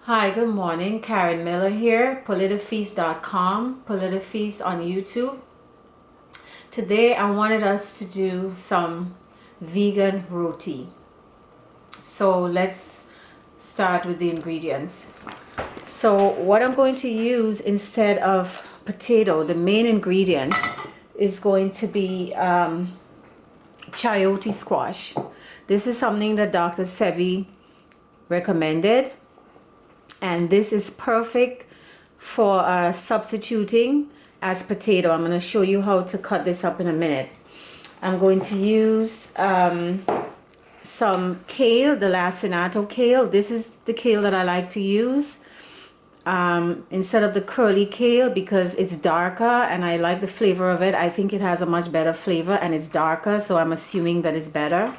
Hi, good morning. Karen Miller here, politifeast.com, Politifeast on YouTube. Today I wanted us to do some vegan roti. So let's start with the ingredients. So what I'm going to use instead of potato, the main ingredient is going to be chayote squash. This is something that Dr. Sebi recommended, and this is perfect for substituting as potato. I'm going to show you how to cut this up in a minute. I'm going to use some kale, the lacinato kale. This is the kale that I like to use instead of the curly kale because it's darker and I like the flavor of it. I think it has a much better flavor and it's darker, so I'm assuming that it's better.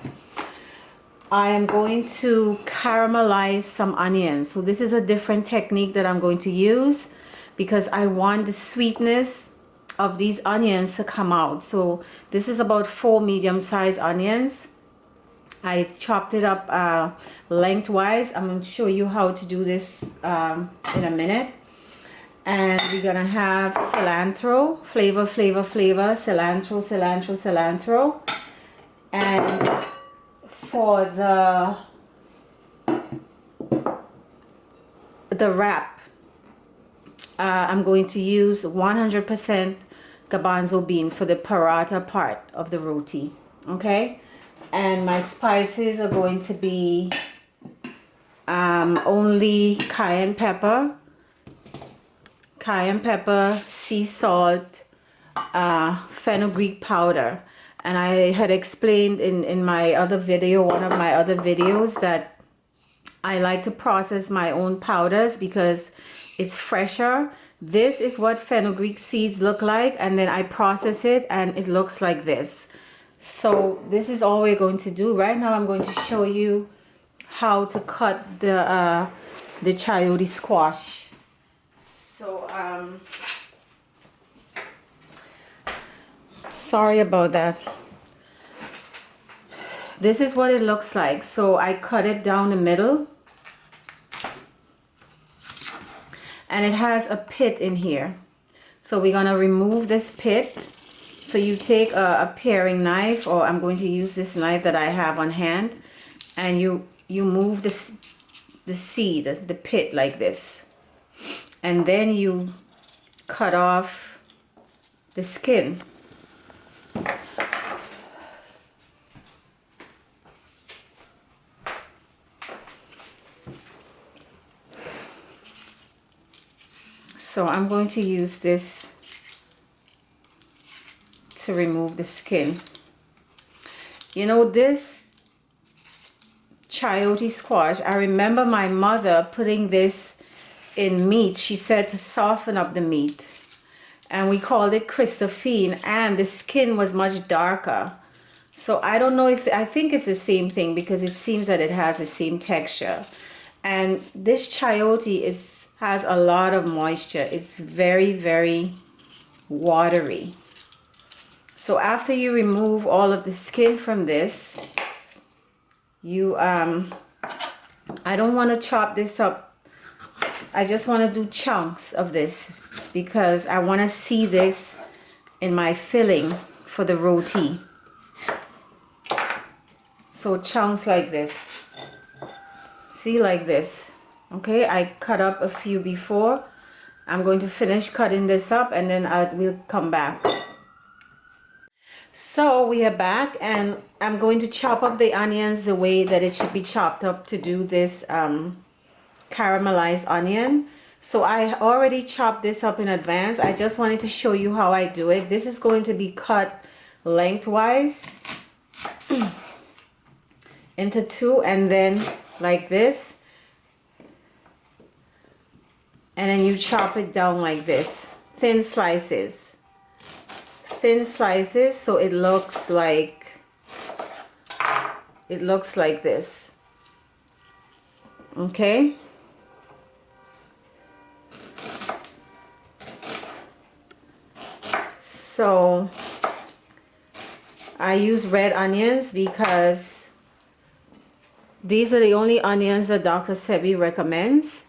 I am going to caramelize some onions. So this is a different technique that I'm going to use because I want the sweetness of these onions to come out. So this is about 4 medium-sized onions. I chopped it up lengthwise. I'm going to show you how to do this in a minute. And we're going to have cilantro, flavor, cilantro. And for the wrap, I'm going to use 100% garbanzo bean for the paratha part of the roti. Okay, and my spices are going to be only cayenne pepper, sea salt, fenugreek powder. And I had explained in my other video, one of my other videos, that I like to process my own powders because it's fresher. This is what fenugreek seeds look like, and then I process it and it looks like this. So this is all we're going to do. Right now I'm going to show you how to cut the chayote squash. So sorry about that. This is what it looks like. So I cut it down the middle, and it has a pit in here. So we're gonna remove this pit. So you take a paring knife, or I'm going to use this knife that I have on hand, and you move the seed, the pit, like this, and then you cut off the skin. So I'm going to use this to remove the skin. You know, this chayote squash, I remember my mother putting this in meat. She said to soften up the meat, and we called it Christophine, and the skin was much darker. So I don't know if, I think it's the same thing because it seems that it has the same texture. And this chayote has a lot of moisture. It's very, very watery. So after you remove all of the skin from this, you I don't want to chop this up. I just want to do chunks of this because I want to see this in my filling for the roti. So chunks like this. See, like this. Okay, I cut up a few before. I'm going to finish cutting this up and then we'll come back. So we are back, and I'm going to chop up the onions the way that it should be chopped up to do this caramelized onion. So I already chopped this up in advance. I just wanted to show you how I do it. This is going to be cut lengthwise into 2, and then like this. And then you chop it down like this, thin slices, so it looks like this. Okay, so I use red onions because these are the only onions that Dr. Sebi recommends.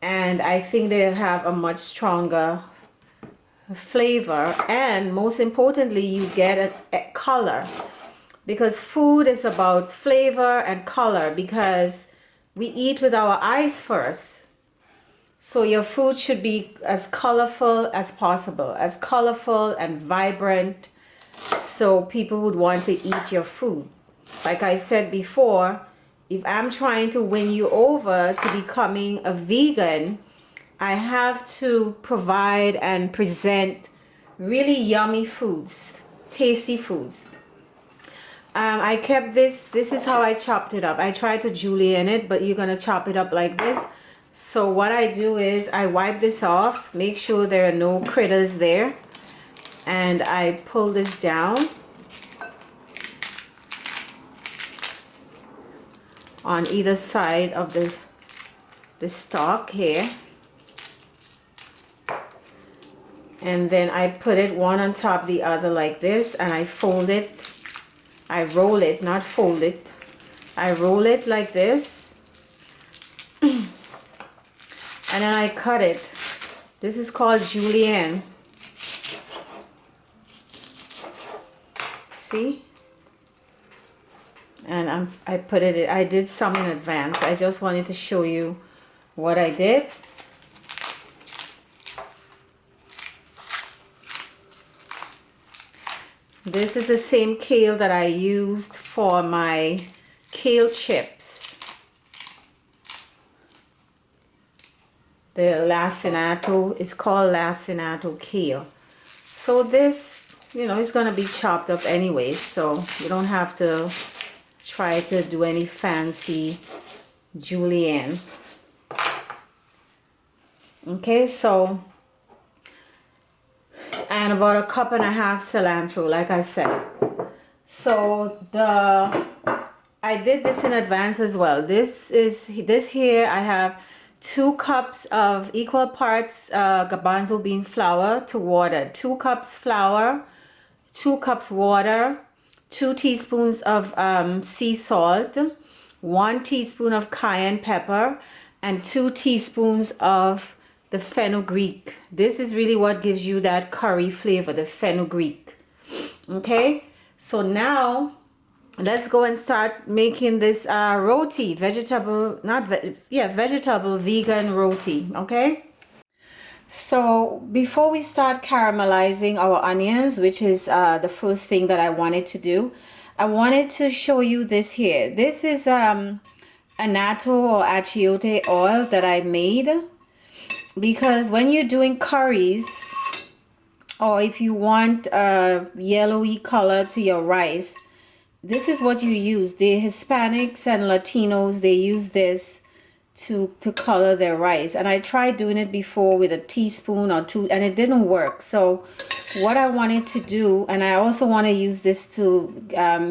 and I think they'll have a much stronger flavor, and most importantly you get a color, because food is about flavor and color, because we eat with our eyes first. So your food should be as colorful as possible, as colorful and vibrant, so people would want to eat your food. Like I said before, if I'm trying to win you over to becoming a vegan, I have to provide and present really yummy foods, tasty foods. I kept this is how I chopped it up. I tried to julienne it, but you're gonna chop it up like this. So what I do is I wipe this off, make sure there are no critters there, and I pull this down on either side of the stalk here. And then I put it one on top of the other like this, and I fold it. I roll it, not fold it. I roll it like this. And then I cut it. This is called julienne. See? And I put it, I did some in advance. I just wanted to show you what I did. This is the same kale that I used for my kale chips. The lacinato, it's called lacinato kale. So this, you know, it's gonna be chopped up anyway, so you don't have to try to do any fancy julienne. Okay, so, and about 1.5 cups cilantro, like I said. So I did this in advance as well. This here, I have 2 cups of equal parts garbanzo bean flour to water. 2 cups flour, 2 cups water, 2 teaspoons of sea salt, 1 teaspoon of cayenne pepper, and 2 teaspoons of the fenugreek. This is really what gives you that curry flavor, the fenugreek. Okay, so now let's go and start making this roti, vegetable vegan roti. Okay, so before we start caramelizing our onions, which is the first thing that I wanted to do, I wanted to show you this here. This is annatto or achiote oil that I made, because when you're doing curries, or if you want a yellowy color to your rice, this is what you use. The Hispanics and Latinos, they use this to color their rice. And I tried doing it before with a teaspoon or 2, and it didn't work. So what I wanted to do, and I also want to use this to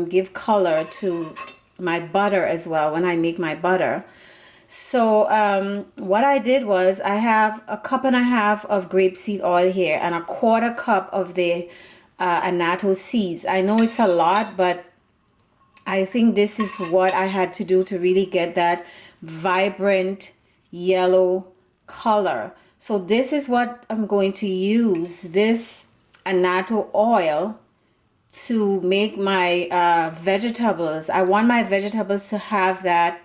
give color to my butter as well when I make my butter. So what I did was, I have 1.5 cups of grapeseed oil here and 1/4 cup of the annatto seeds. I know it's a lot, but I think this is what I had to do to really get that vibrant yellow color. So this is what I'm going to use, this annatto oil, to make my vegetables. I want my vegetables to have that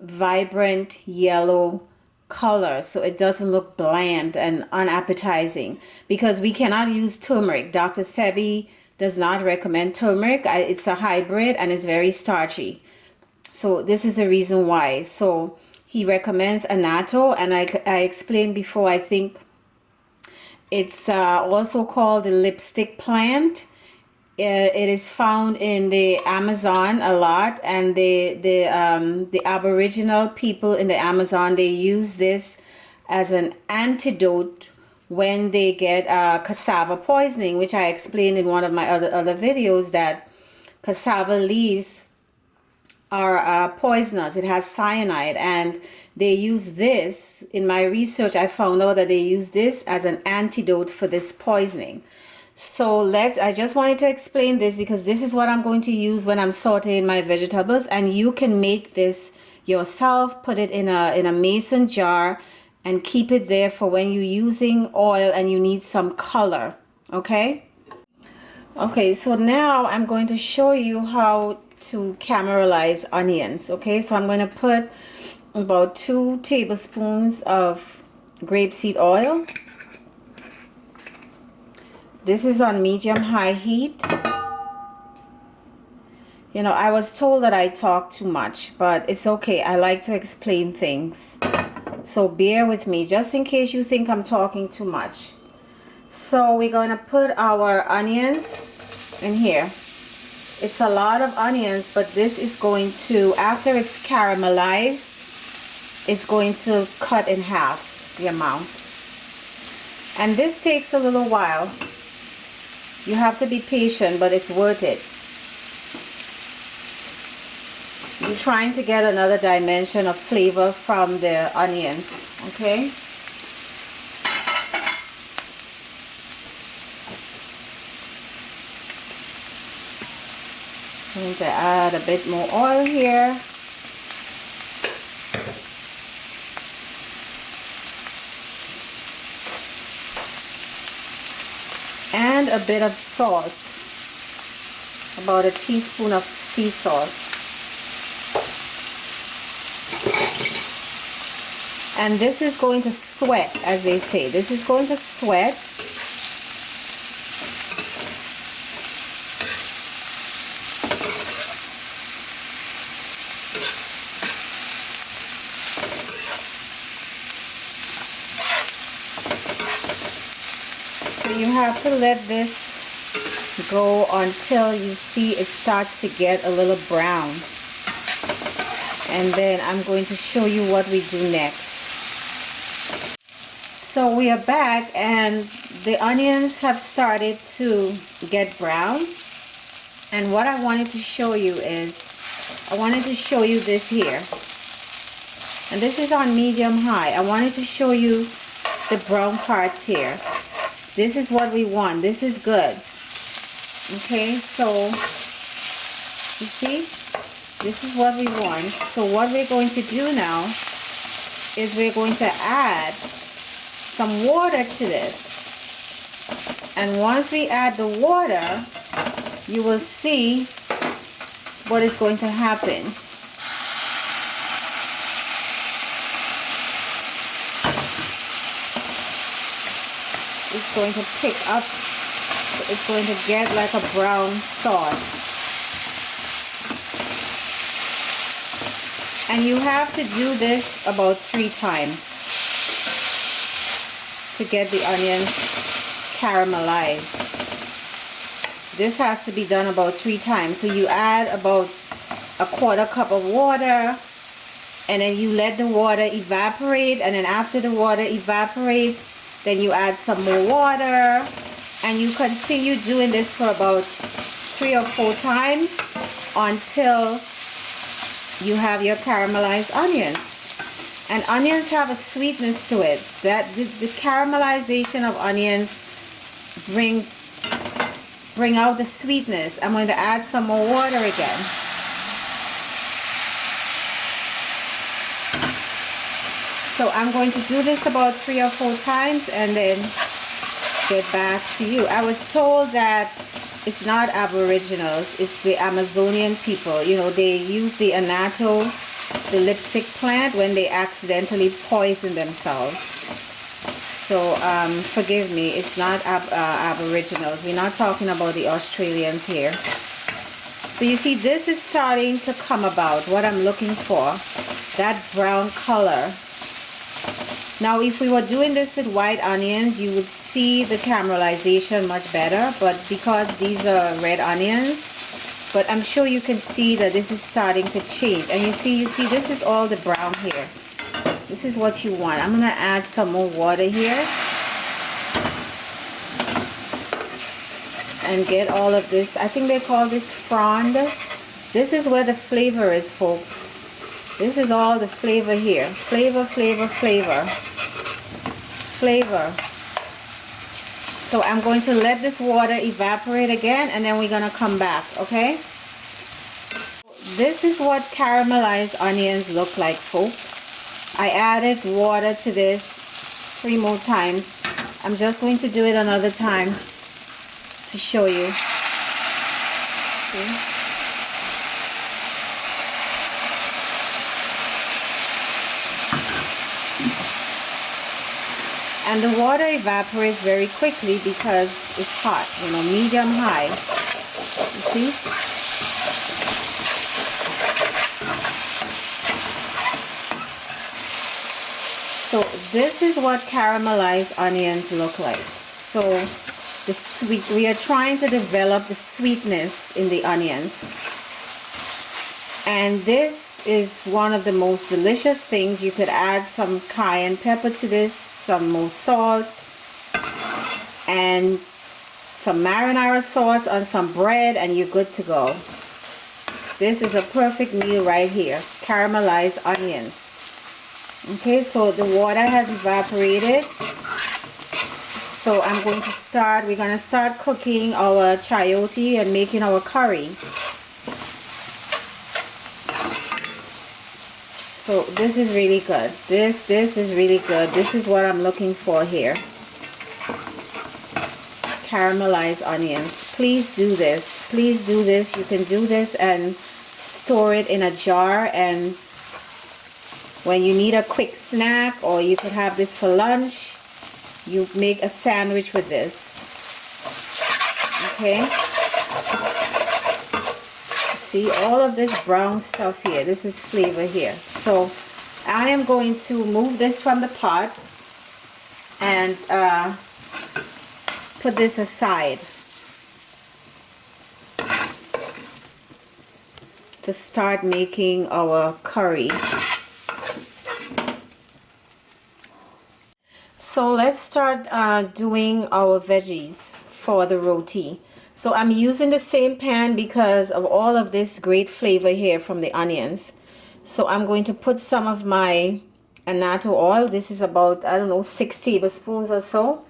vibrant yellow color, so it doesn't look bland and unappetizing, because we cannot use turmeric. Dr. Sebi does not recommend turmeric. It's a hybrid and it's very starchy. So this is the reason why. So he recommends annatto, and I explained before, I think it's also called the lipstick plant. It is found in the Amazon a lot, and the Aboriginal people in the Amazon, they use this as an antidote when they get cassava poisoning, which I explained in one of my other videos, that cassava leaves are poisonous. It has cyanide, and they use this. In my research, I found out that they use this as an antidote for this poisoning. So I just wanted to explain this, because this is what I'm going to use when I'm sauteing my vegetables, and you can make this yourself. Put it in a mason jar and keep it there for when you're using oil and you need some color. Okay? Okay, so now I'm going to show you how to caramelize onions. Okay, so I'm going to put about 2 tablespoons of grapeseed oil. This is on medium-high heat. You know, I was told that I talk too much, but it's okay. I like to explain things. So bear with me, just in case you think I'm talking too much. So we're going to put our onions in here. It's a lot of onions, but this is going to, after it's caramelized, it's going to cut in half the amount. And this takes a little while. You have to be patient, but it's worth it. You're trying to get another dimension of flavor from the onions, okay? I'm going to add a bit more oil here. And a bit of salt, about a teaspoon of sea salt. And this is going to sweat, as they say. This is going to sweat. So you have to let this go until you see it starts to get a little brown. And then I'm going to show you what we do next. So we are back and the onions have started to get brown. And what I wanted to show you is, I wanted to show you this here. And this is on medium-high. I wanted to show you the brown parts here. This is what we want. This is good. Okay, so you see? This is what we want. So what we're going to do now is we're going to add some water to this. And once we add the water, you will see what is going to happen. It's going to pick up, it's going to get like a brown sauce. And you have to do this about 3 times to get the onions caramelized. This has to be done about 3 times. So you add about a 1/4 cup of water, and then you let the water evaporate, and then after the water evaporates, then you add some more water, and you continue doing this for about 3 or 4 times until you have your caramelized onions. And onions have a sweetness to it. That the caramelization of onions bring out the sweetness. I'm going to add some more water again. So I'm going to do this about 3 or 4 times and then get back to you. I was told that it's not Aboriginals, it's the Amazonian people. You know, they use the annatto, the lipstick plant, when they accidentally poison themselves. So forgive me, it's not Aboriginals. We're not talking about the Australians here. So you see, this is starting to come about, what I'm looking for, that brown color. Now if we were doing this with white onions, you would see the caramelization much better, but because these are red onions, but I'm sure you can see that this is starting to change. And you see this is all the brown here. This is what you want. I'm gonna add some more water here and get all of this. I think they call this frond. This is where the flavor is, folks. This is all the flavor here. Flavor, flavor, flavor. Flavor. So I'm going to let this water evaporate again, and then we're going to come back, okay? This is what caramelized onions look like, folks. I added water to this 3 more times. I'm just going to do it another time to show you. See? And the water evaporates very quickly because it's hot, you know, medium high. You see? So this is what caramelized onions look like. So the sweet, we are trying to develop the sweetness in the onions. And this is one of the most delicious things. You could add some cayenne pepper to this, some more salt, and some marinara sauce on some bread, and you're good to go. This is a perfect meal right here. Caramelized onions. Okay, so the water has evaporated. So I'm going to start, we're going to start cooking our chayote and making our curry. So this is really good. This is really good. This is what I'm looking for here. Caramelized onions. Please do this. Please do this. You can do this and store it in a jar, and when you need a quick snack, or you could have this for lunch, you make a sandwich with this. Okay? See all of this brown stuff here. This is flavor here. So I am going to move this from the pot and put this aside to start making our curry. So let's start doing our veggies for the roti. So I'm using the same pan because of all of this great flavor here from the onions. So I'm going to put some of my annatto oil. This is about, I don't know, 6 tablespoons or so.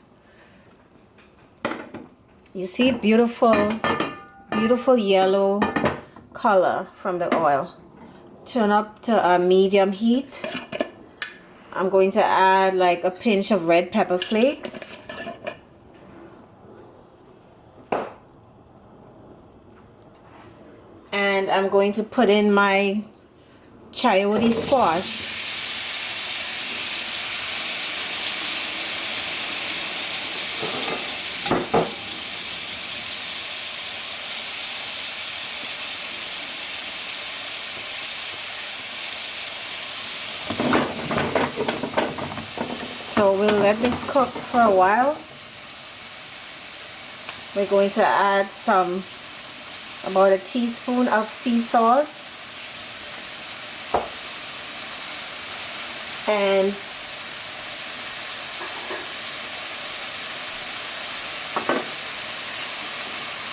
You see, beautiful, beautiful yellow color from the oil. Turn up to a medium heat. I'm going to add like a pinch of red pepper flakes. And I'm going to put in my chayote squash. So we'll let this cook for a while. We're going to add about a teaspoon of sea salt, and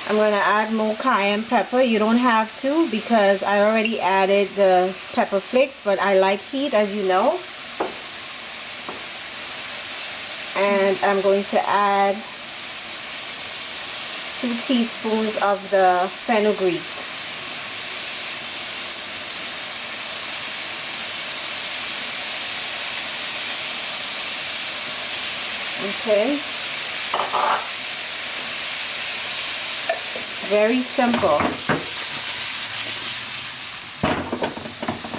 I'm going to add more cayenne pepper. You don't have to because I already added the pepper flakes, but I like heat, as you know. And I'm going to add 2 teaspoons of the fenugreek. Okay. Very simple.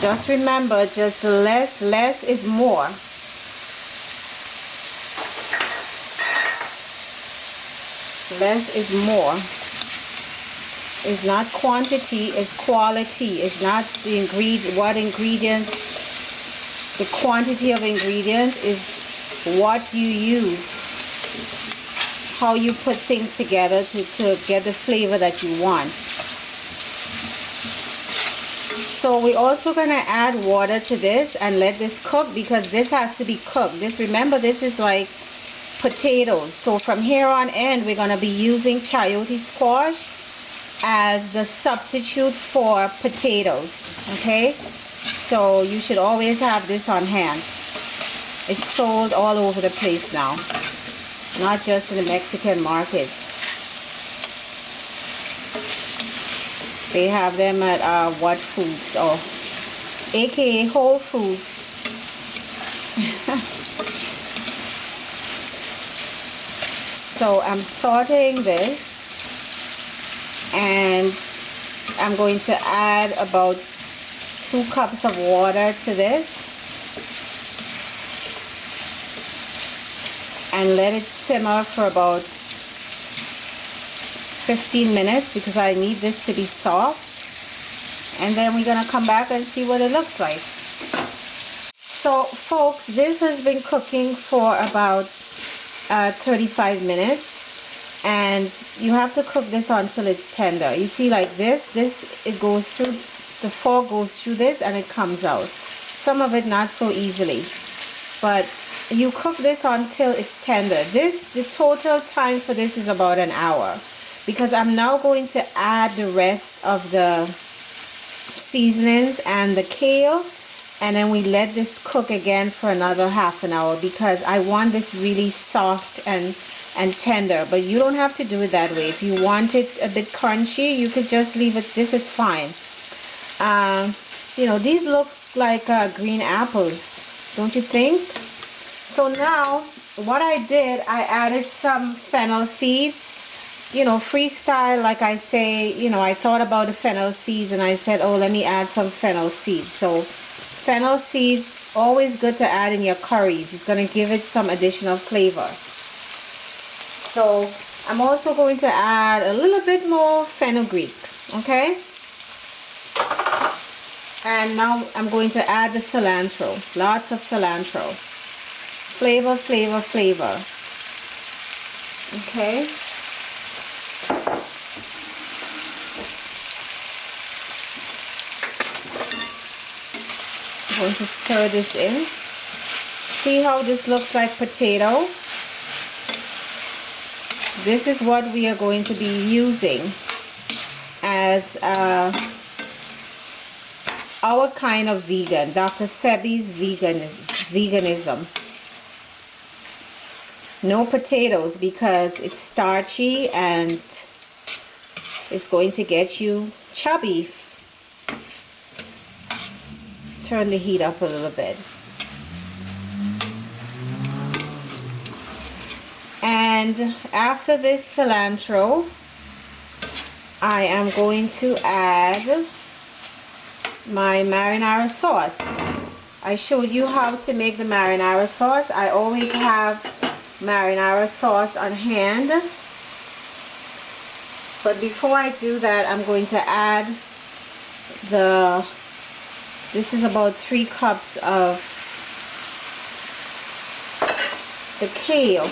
Just remember, just less is more. Less is more. It's not quantity, it's quality. It's not the ingredients. The quantity of ingredients is what you use. How you put things together to get the flavor that you want. So we're also going to add water to this and let this cook, because this has to be cooked. Remember, this is like potatoes. So from here on in, we're going to be using chayote squash as the substitute for potatoes. Okay, so you should always have this on hand. It's sold all over the place now, not just in the Mexican market. They have them at What Foods, or aka Whole Foods. So I'm sauteing this, and I'm going to add about 2 cups of water to this and let it simmer for about 15 minutes because I need this to be soft, and then we're gonna come back and see what it looks like. So folks, this has been cooking for about 35 minutes, and you have to cook this until it's tender. You see, like this it goes through, the fork goes through this and it comes out. Some of it not so easily, but you cook this until it's tender. The total time for this is about an hour, because I'm now going to add the rest of the seasonings and the kale, and then we let this cook again for another half an hour because I want this really soft and tender. But you don't have to do it that way. If you want it a bit crunchy, you could just leave it. This is fine. You know, these look like green apples, don't you think? So now what I did, I added some fennel seeds. You know, freestyle, like I say, you know, I thought about the fennel seeds and I said, oh, let me add some fennel seeds. So fennel seeds, always good to add in your curries. It's going to give it some additional flavor. So I'm also going to add a little bit more fenugreek, okay? And now I'm going to add the cilantro, lots of cilantro. Flavor, flavor, flavor. Okay. I'm going to stir this in. See how this looks like potato? This is what we are going to be using as our kind of vegan, Dr. Sebi's veganism. No potatoes because it's starchy and it's going to get you chubby. Turn the heat up a little bit. And after this cilantro, I am going to add my marinara sauce. I showed you how to make the marinara sauce. I always have marinara sauce on hand. But before I do that, I'm going to add this is about 3 cups of the kale.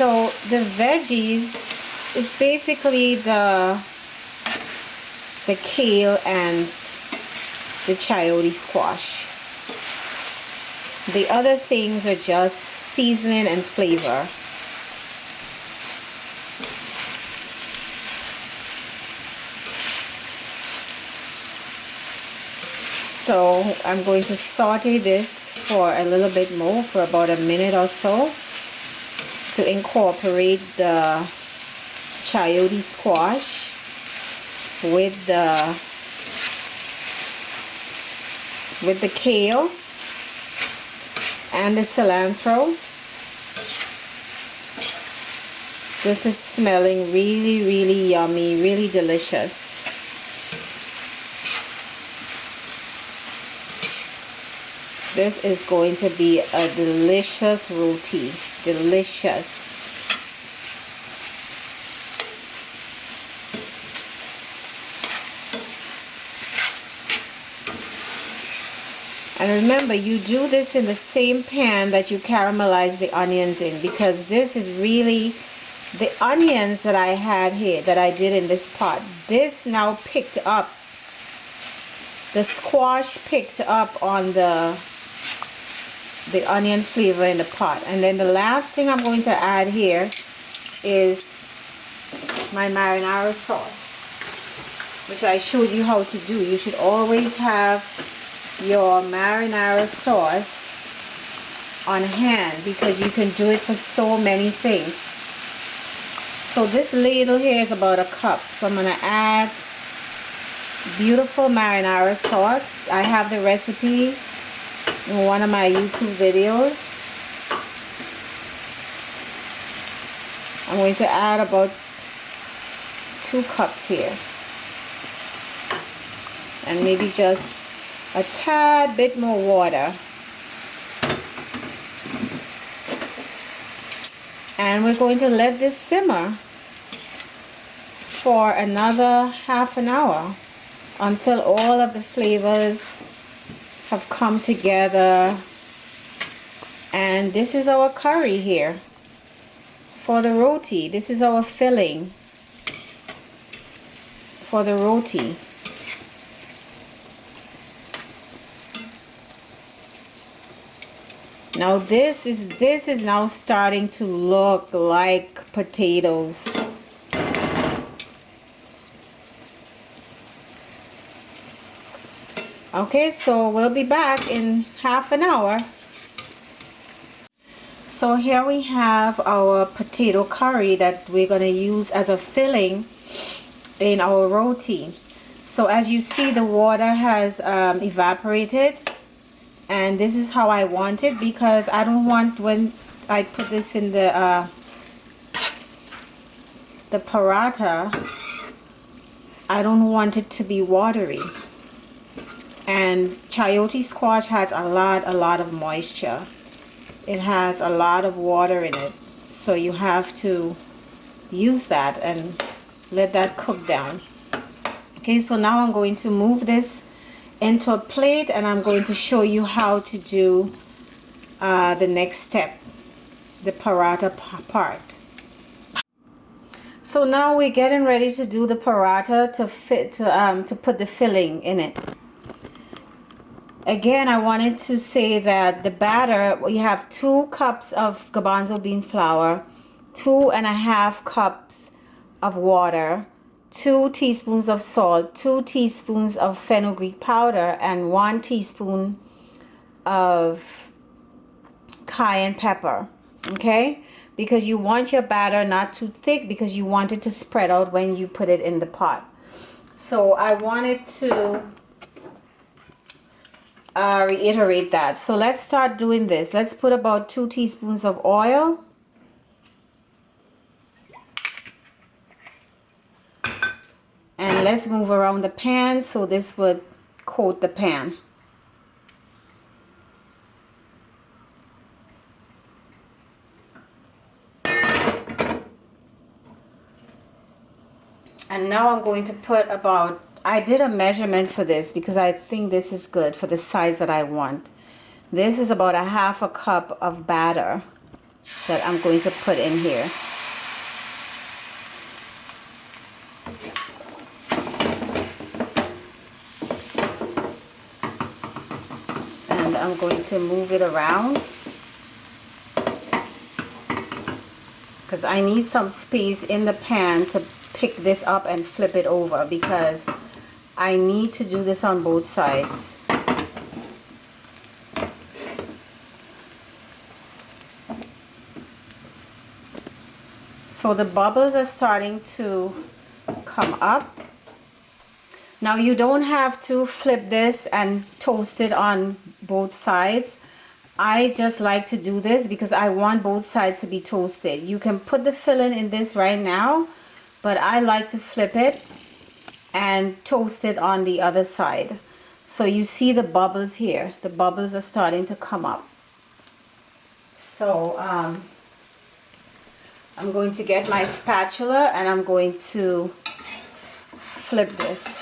So the veggies is basically the kale and the chayote squash. The other things are just seasoning and flavor. So I'm going to saute this for a little bit more, for about a minute or so, to incorporate the chayote squash with the kale and the cilantro. This is smelling really, really yummy, really delicious. This is going to be a delicious roti. Delicious. And remember, you do this in the same pan that you caramelize the onions in, because this is really the onions that I had here, that I did in this pot. This now picked up, the squash picked up on the onion flavor in the pot. And then the last thing I'm going to add here is my marinara sauce, which I showed you how to do. You should always have your marinara sauce on hand because you can do it for so many things. So this ladle here is about a cup. So I'm going to add beautiful marinara sauce. I have the recipe in one of my YouTube videos. I'm going to add about 2 cups here. And maybe just a tad bit more water. And we're going to let this simmer for another half an hour until all of the flavors have come together. And this is our curry here for the roti. This is our filling for the roti. Now this is now starting to look like potatoes. Okay, so we'll be back in half an hour. So here we have our potato curry that we're going to use as a filling in our roti. So as you see, the water has evaporated, and this is how I want it, because I don't want, when I put this in the paratha, I don't want it to be watery. And chayote squash has a lot of moisture. It has a lot of water in it, so you have to use that and let that cook down. Okay, so now I'm going to move this into a plate, and I'm going to show you how to do the next step, the paratha part. So now we're getting ready to do the paratha to put the filling in it. Again, I wanted to say that the batter, we have 2 cups of garbanzo bean flour, 2.5 cups of water, 2 teaspoons of salt, 2 teaspoons of fenugreek powder, and 1 teaspoon of cayenne pepper. Okay, because you want your batter not too thick, because you want it to spread out when you put it in the pot. So I wanted to reiterate that. So let's start doing this. Let's put about 2 teaspoons of oil. And let's move around the pan so this would coat the pan. And now I'm going to put about, I did a measurement for this because I think this is good for the size that I want. This is about 1/2 cup of batter that I'm going to put in here. And I'm going to move it around because I need some space in the pan to pick this up and flip it over, because I need to do this on both sides. So the bubbles are starting to come up. Now you don't have to flip this and toast it on both sides. I just like to do this because I want both sides to be toasted. You can put the filling in this right now, but I like to flip it and toast it on the other side. So you see the bubbles here. The bubbles are starting to come up. So I'm going to get my spatula and I'm going to flip this.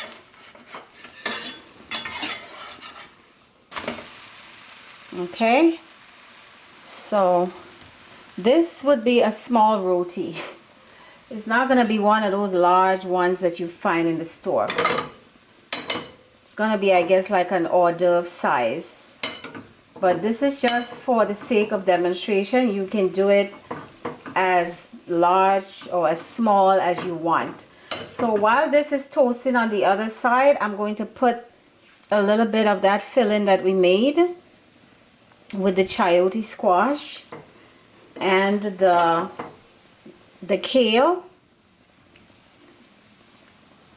Okay, so this would be a small roti. It's not going to be one of those large ones that you find in the store. It's going to be, I guess, like an hors d'oeuvre size. But this is just for the sake of demonstration. You can do it as large or as small as you want. So while this is toasting on the other side, I'm going to put a little bit of that filling that we made with the chayote squash and the kale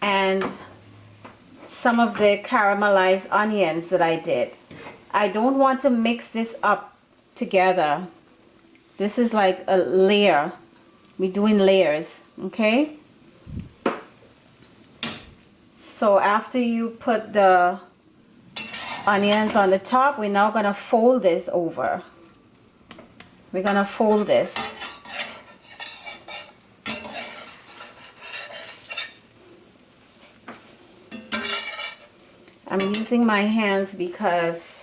and some of the caramelized onions that I did. I don't want to mix this up together. This is like a layer. We're doing layers, okay? So after you put the onions on the top, we're now gonna fold this over. We're gonna fold this. I'm using my hands because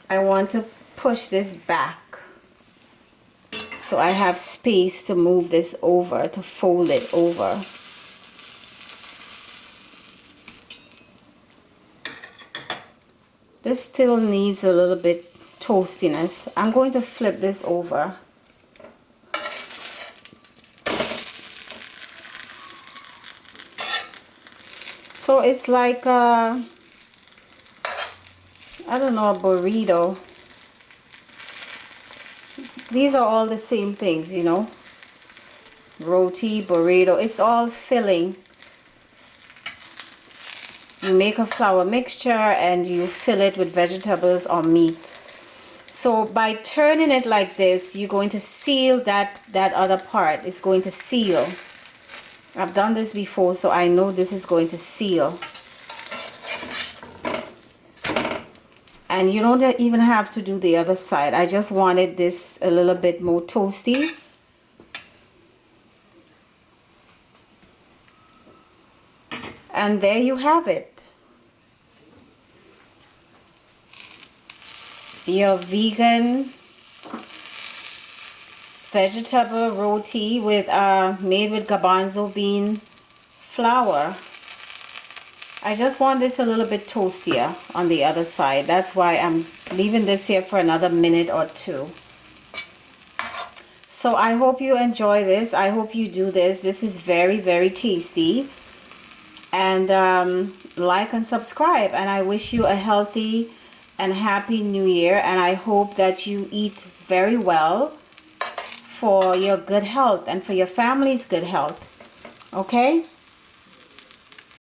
I want to push this back so I have space to move this over, to fold it over. This still needs a little bit toastiness. I'm going to flip this over. So it's like I don't know, a burrito. These are all the same things, you know. Roti, burrito, it's all filling. You make a flour mixture and you fill it with vegetables or meat. So by turning it like this, you're going to seal that other part. It's going to seal. I've done this before, so I know this is going to seal. And you don't even have to do the other side. I just wanted this a little bit more toasty. And there you have it. Your vegan vegetable roti with made with garbanzo bean flour. I just want this a little bit toastier on the other side. That's why I'm leaving this here for another minute or two. So I hope you enjoy this. I hope you do this. This is very, very tasty. And like and subscribe. And I wish you a healthy and happy new year. And I hope that you eat very well for your good health and for your family's good health. Okay?